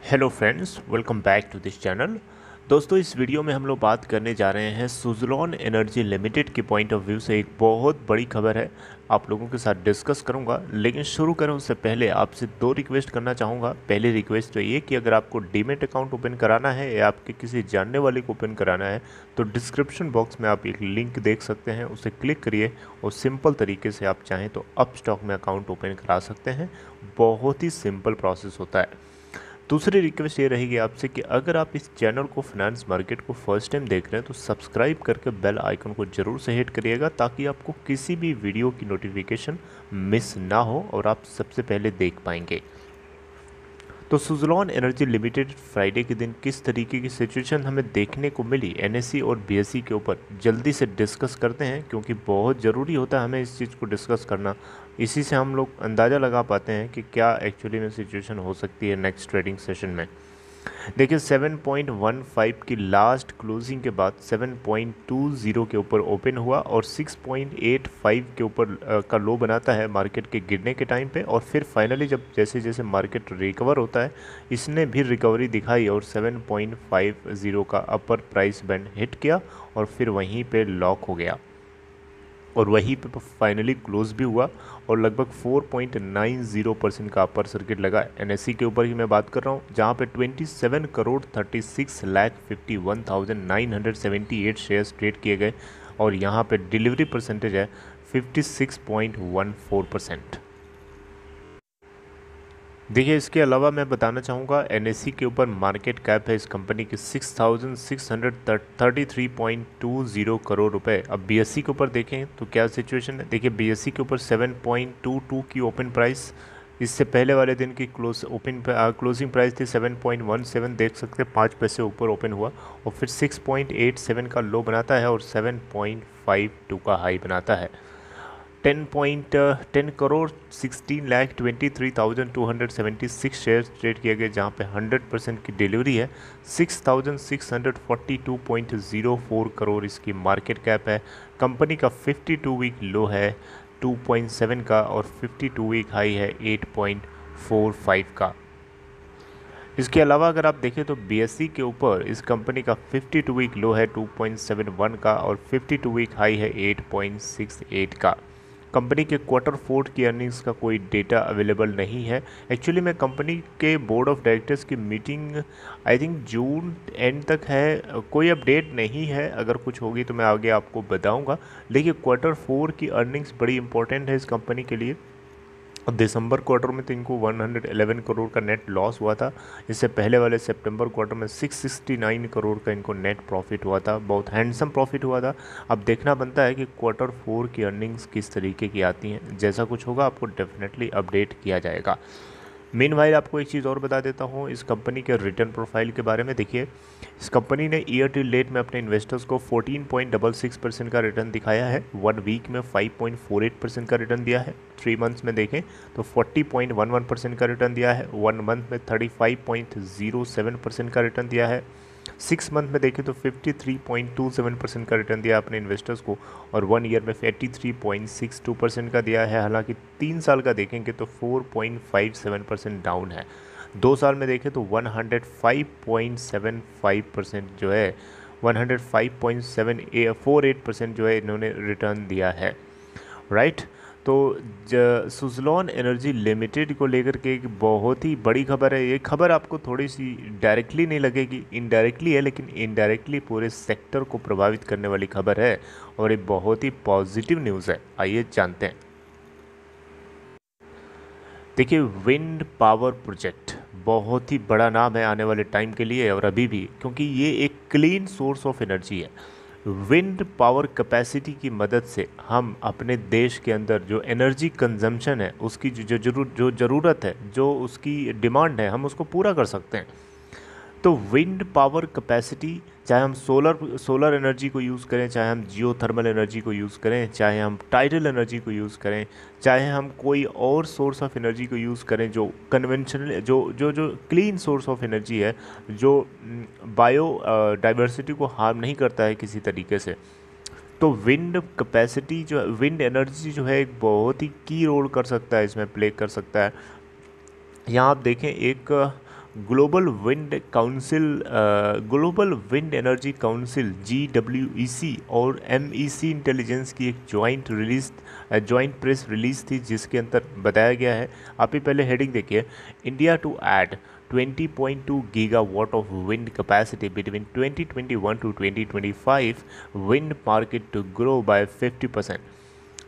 Hello friends, welcome back to this channel. दोस्तों, इस video में हम लोग बात करने जा रहे हैं सुज़लोन एनर्जी लिमिटेड के पॉइंट ऑफ व्यू से। एक बहुत बड़ी खबर है, आप लोगों के साथ डिस्कस करूंगा। लेकिन शुरू करें उससे पहले आपसे दो रिक्वेस्ट करना चाहूँगा। पहली रिक्वेस्ट तो ये कि अगर आपको डीमेट अकाउंट ओपन कराना है या आपके किसी जानने वाले को ओपन कराना है तो डिस्क्रिप्शन बॉक्स में आप एक लिंक देख सकते हैं, उसे क्लिक करिए और सिंपल तरीके से आप चाहें तो अपस्टॉक में अकाउंट ओपन करा सकते हैं। बहुत ही सिंपल प्रोसेस होता है। दूसरी रिक्वेस्ट ये रहेगी आपसे कि अगर आप इस चैनल को फाइनेंस मार्केट को फर्स्ट टाइम देख रहे हैं तो सब्सक्राइब करके बेल आइकन को ज़रूर से हिट करिएगा, ताकि आपको किसी भी वीडियो की नोटिफिकेशन मिस ना हो और आप सबसे पहले देख पाएंगे। तो सुज़लोन एनर्जी लिमिटेड फ्राइडे के दिन किस तरीके की सिचुएशन हमें देखने को मिली एनएसई और बीएसई के ऊपर जल्दी से डिस्कस करते हैं, क्योंकि बहुत ज़रूरी होता है हमें इस चीज़ को डिस्कस करना। इसी से हम लोग अंदाज़ा लगा पाते हैं कि क्या एक्चुअली में सिचुएशन हो सकती है नेक्स्ट ट्रेडिंग सेशन में। देखिए 7.15 की लास्ट क्लोजिंग के बाद 7.20 के ऊपर ओपन हुआ और 6.85 के ऊपर का लो बनाता है मार्केट के गिरने के टाइम पे, और फिर फाइनली जब जैसे जैसे मार्केट रिकवर होता है इसने भी रिकवरी दिखाई और 7.50 का अपर प्राइस बैंड हिट किया और फिर वहीं पे लॉक हो गया और वहीं पे फाइनली क्लोज भी हुआ और लगभग 4.90% का अपर सर्किट लगा। एनएससी के ऊपर ही मैं बात कर रहा हूँ, जहाँ पे 27,36,51,978 शेयर्स ट्रेड किए गए और यहाँ पे डिलीवरी परसेंटेज है 56.14%। देखिए, इसके अलावा मैं बताना चाहूँगा एनएससी के ऊपर मार्केट कैप है इस कंपनी की 6,633.20 करोड़ रुपए। अब बीएससी के ऊपर देखें तो क्या सिचुएशन है। देखिए बीएससी के ऊपर 7.22 की ओपन प्राइस, इससे पहले वाले दिन की क्लोजिंग प्राइस थी 7.17, देख सकते हैं 5 पैसे ऊपर ओपन हुआ और फिर 6.87 का लो बनाता है और 7.52 का हाई बनाता है। 10 करोड़ 16,23,276 शेयर्स ट्रेड किए गए, जहां पे 100% की डिलीवरी है। 6,642.04 करोड़ इसकी मार्केट कैप है। कंपनी का 52 वीक लो है 2.7 का और 52 वीक हाई है 8.45 का। इसके अलावा अगर आप देखें तो बीएससी के ऊपर इस कंपनी का 52 वीक लो है 2.71 का और 52 वीक हाई है 8.68 का। कंपनी के क्वार्टर 4 की अर्निंग्स का कोई डेटा अवेलेबल नहीं है। एक्चुअली में कंपनी के बोर्ड ऑफ डायरेक्टर्स की meeting I think June and तक है, कोई अपडेट नहीं है। अगर कुछ होगी तो मैं आगे आपको बताऊंगा। लेकिन क्वार्टर 4 की अर्निंग्स बड़ी इंपॉर्टेंट है इस कंपनी के लिए। और दिसंबर क्वार्टर में तो इनको 111 करोड़ का नेट लॉस हुआ था। इससे पहले वाले सितंबर क्वार्टर में 669 करोड़ का इनको नेट प्रॉफिट हुआ था, बहुत हैंडसम प्रॉफिट हुआ था। अब देखना बनता है कि क्वार्टर 4 की अर्निंग्स किस तरीके की आती हैं। जैसा कुछ होगा आपको डेफिनेटली अपडेट किया जाएगा। मीनवाइल आपको एक चीज़ और बता देता हूँ इस कंपनी के रिटर्न प्रोफाइल के बारे में। देखिए, इस कंपनी ने ईयर टू डेट में अपने इन्वेस्टर्स को 14.66% का रिटर्न दिखाया है। 1 वीक में 5.48% का रिटर्न दिया है। 3 मंथ्स में देखें तो 40.11% का रिटर्न दिया है। 1 मंथ में 35.07% का रिटर्न दिया है। 6 मंथ में देखें तो 53.27% का रिटर्न दिया अपने इन्वेस्टर्स को और 1 ईयर में 83.62% का दिया है। हालांकि 3 साल का देखेंगे तो 4.57% डाउन है। 2 साल में देखें तो 105.75% जो है 105.748% जो है इन्होंने रिटर्न दिया है, राइट। तो सुज़लोन एनर्जी लिमिटेड को लेकर के एक बहुत ही बड़ी खबर है। ये खबर आपको थोड़ी सी डायरेक्टली नहीं लगेगी, इनडायरेक्टली है, लेकिन इनडायरेक्टली पूरे सेक्टर को प्रभावित करने वाली खबर है और ये बहुत ही पॉजिटिव न्यूज़ है। आइए जानते हैं। देखिए, विंड पावर प्रोजेक्ट बहुत ही बड़ा नाम है आने वाले टाइम के लिए और अभी भी, क्योंकि ये एक क्लीन सोर्स ऑफ एनर्जी है। विंड पावर कैपेसिटी की मदद से हम अपने देश के अंदर जो एनर्जी कंजम्पशन है उसकी जो ज़रूरत है, जो उसकी डिमांड है, हम उसको पूरा कर सकते हैं। तो विंड पावर कैपेसिटी, चाहे हम सोलर एनर्जी को यूज़ करें, चाहे हम जियोथर्मल एनर्जी को यूज़ करें, चाहे हम टाइडल एनर्जी को यूज़ करें, चाहे हम कोई और सोर्स ऑफ एनर्जी को यूज़ करें जो कन्वेंशनल जो क्लीन सोर्स ऑफ एनर्जी है, जो बायो डाइवर्सिटी को हार्म नहीं करता है किसी तरीके से। तो विंड कैपेसिटी जो विंड एनर्जी जो है एक बहुत ही की रोल कर सकता है, इसमें प्ले कर सकता है। यहाँ आप देखें, एक global wind energy council GWEC और MEC इंटेलिजेंस की एक जॉइंट प्रेस रिलीज थी, जिसके अंदर बताया गया है, आप ही पहले हेडिंग देखिए, India to add 20.2 gigawatt of wind capacity between 2021 to 2025, wind market to grow by 50%।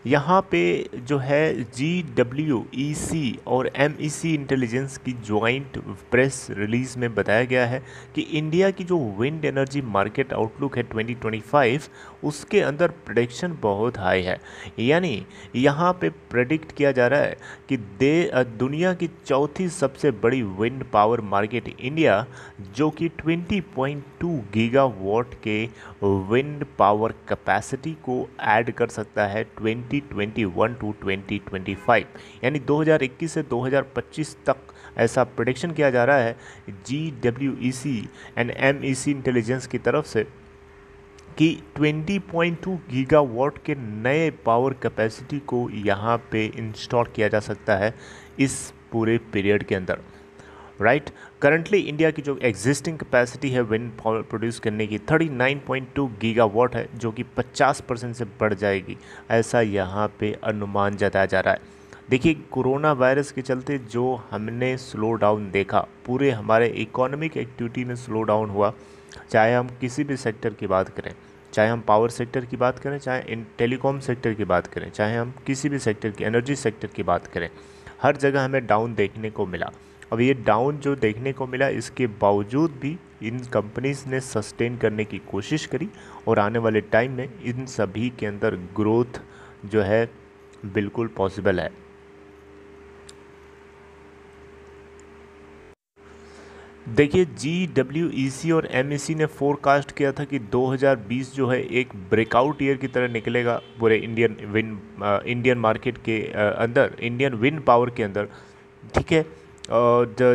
यहाँ पे जो है GWEC और MEC इंटेलिजेंस की जॉइंट प्रेस रिलीज़ में बताया गया है कि इंडिया की जो विंड एनर्जी मार्केट आउटलुक है 2025, उसके अंदर प्रेडिक्शन बहुत हाई है। यानी यहाँ पे प्रेडिक्ट किया जा रहा है कि दुनिया की चौथी सबसे बड़ी विंड पावर मार्केट इंडिया, जो कि 20.2 गीगावाट के विंड पावर कैपेसिटी को ऐड कर सकता है 2021 to 2025, यानी 2021 से 2025 तक ऐसा प्रेडिक्शन किया जा रहा है GWEC एंड MEC इंटेलिजेंस की तरफ से कि 20.2 गीगावाट के नए पावर कैपेसिटी को यहाँ पे इंस्टॉल किया जा सकता है इस पूरे पीरियड के अंदर, राइट। करंटली इंडिया की जो एग्जिस्टिंग कैपेसिटी है विंड पावर प्रोड्यूस करने की 39.2 गीगावाट है, जो कि 50% से बढ़ जाएगी, ऐसा यहाँ पे अनुमान जताया जा रहा है। देखिए, कोरोना वायरस के चलते जो हमने स्लो डाउन देखा, पूरे हमारे इकोनॉमिक एक्टिविटी में स्लो डाउन हुआ, चाहे हम किसी भी सेक्टर की बात करें, चाहे हम पावर सेक्टर की बात करें, चाहे टेलीकॉम सेक्टर की बात करें, चाहे हम किसी भी सेक्टर की एनर्जी सेक्टर की बात करें, हर जगह हमें डाउन देखने को मिला। अब ये डाउन जो देखने को मिला, इसके बावजूद भी इन कंपनीज़ ने सस्टेन करने की कोशिश करी और आने वाले टाइम में इन सभी के अंदर ग्रोथ जो है बिल्कुल पॉसिबल है। देखिए, GWEC और MEC ने फोरकास्ट किया था कि 2020 जो है एक ब्रेकआउट ईयर की तरह निकलेगा पूरे इंडियन मार्केट के अंदर, इंडियन विंड पावर के अंदर, ठीक है।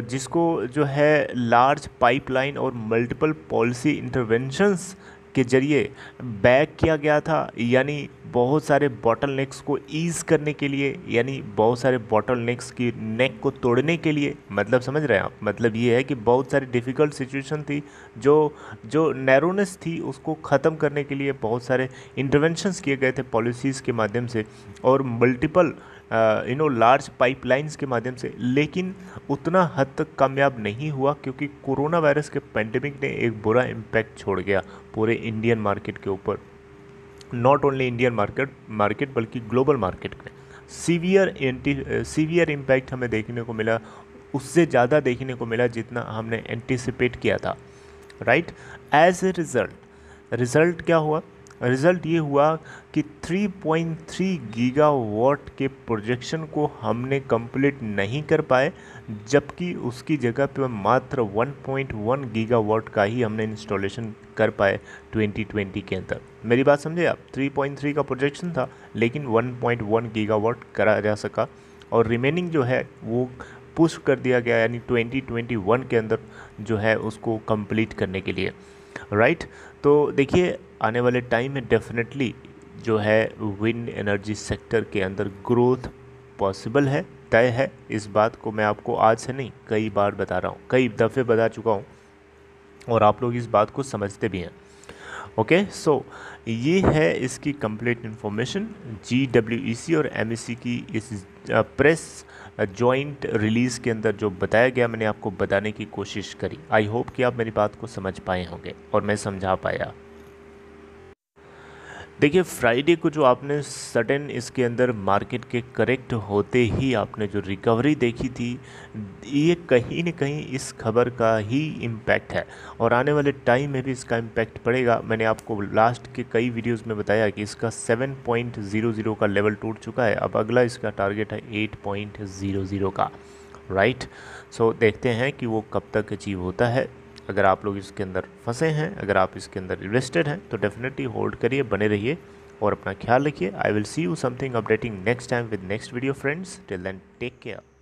जिसको जो है लार्ज पाइपलाइन और मल्टीपल पॉलिसी इंटरवेंशंस के जरिए बैक किया गया था, यानी बहुत सारे बॉटलनेक्स को ईज़ करने के लिए, यानी बहुत सारे बॉटलनेक्स की नेक को तोड़ने के लिए, मतलब समझ रहे हैं आप, मतलब ये है कि बहुत सारी डिफ़िकल्ट सिचुएशन थी, जो नैरोनेस थी, उसको ख़त्म करने के लिए बहुत सारे इंटरवेंशंस किए गए थे पॉलिसीज़ के माध्यम से और मल्टीपल लार्ज पाइपलाइंस के माध्यम से। लेकिन उतना हद तक कामयाब नहीं हुआ, क्योंकि कोरोना वायरस के पेंडेमिक ने एक बुरा इम्पैक्ट छोड़ गया पूरे इंडियन मार्केट के ऊपर, नॉट ओनली इंडियन मार्केट बल्कि ग्लोबल मार्केट में सीवियर इम्पैक्ट हमें देखने को मिला, उससे ज़्यादा देखने को मिला जितना हमने एंटिसिपेट किया था, राइट। एज ए रिज़ल्ट क्या हुआ? रिज़ल्ट ये हुआ कि 3.3 गीगावाट के प्रोजेक्शन को हमने कंप्लीट नहीं कर पाए, जबकि उसकी जगह पे मात्र 1.1 गीगावाट का ही हमने इंस्टॉलेशन कर पाए 2020 के अंदर। मेरी बात समझे आप? 3.3 का प्रोजेक्शन था, लेकिन 1.1 गीगावाट करा जा सका और रिमेनिंग जो है वो पुश कर दिया गया, यानी 2021 के अंदर जो है उसको कंप्लीट करने के लिए, राइट। तो देखिए, आने वाले टाइम में डेफिनेटली जो है विंड एनर्जी सेक्टर के अंदर ग्रोथ पॉसिबल है, तय है। इस बात को मैं आपको आज से नहीं कई बार बता रहा हूँ, कई दफ़े बता चुका हूँ और आप लोग इस बात को समझते भी हैं। ओके, सो ये है इसकी कंप्लीट इन्फॉर्मेशन GWEC और MEC की इस प्रेस जॉइंट रिलीज़ के अंदर जो बताया गया, मैंने आपको बताने की कोशिश करी। आई होप कि आप मेरी बात को समझ पाए होंगे और मैं समझा पाया। देखिए, फ्राइडे को जो आपने सडन इसके अंदर मार्केट के करेक्ट होते ही आपने जो रिकवरी देखी थी, ये कहीं न कहीं इस खबर का ही इम्पैक्ट है और आने वाले टाइम में भी इसका इम्पैक्ट पड़ेगा। मैंने आपको लास्ट के कई वीडियोस में बताया कि इसका 7.00 का लेवल टूट चुका है, अब अगला इसका टारगेट है 8.00 का, राइट। सो देखते हैं कि वो कब तक अचीव होता है। अगर आप लोग इसके अंदर फंसे हैं, अगर आप इसके अंदर इन्वेस्टेड हैं, तो डेफिनेटली होल्ड करिए, बने रहिए और अपना ख्याल रखिए। I will see you something updating next time with next video friends. Till then take care.